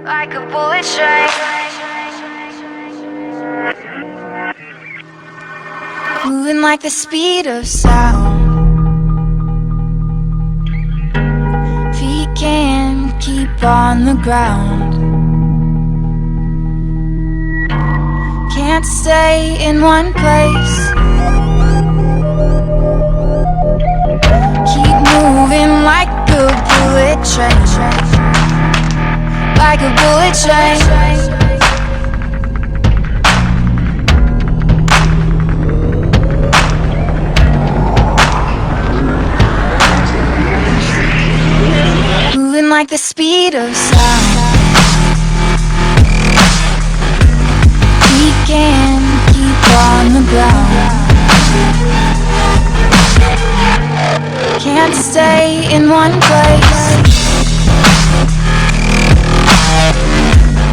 Like a bullet train, moving like the speed of sound. Feet can't keep on the ground. Can't stay in one place. Keep moving like a bullet train. Like a bullet train. Moving like the speed of sound. We can keep on the ground. Can't stay in one place.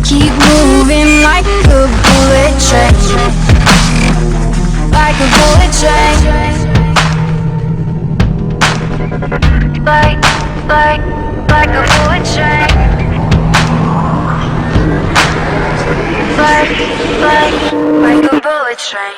Keep moving like a bullet train. Like a bullet train. Like a bullet train. Like a bullet train.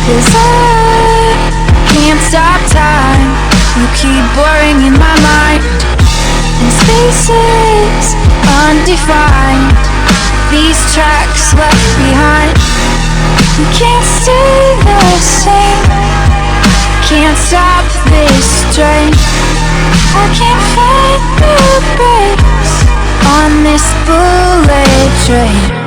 Cause I can't stop time. You keep blurring in my mind. In spaces undefined, these tracks left behind. You can't stay the same. Can't stop this train. I can't find the brakes on this bullet train.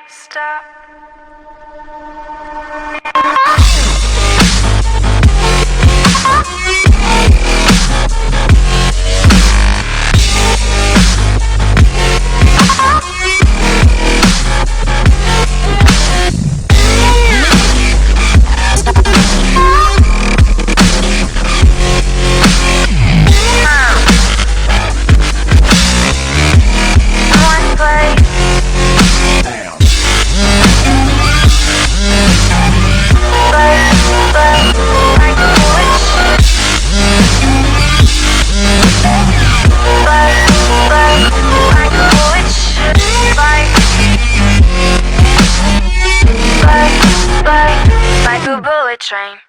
Stop. Like a bullet train.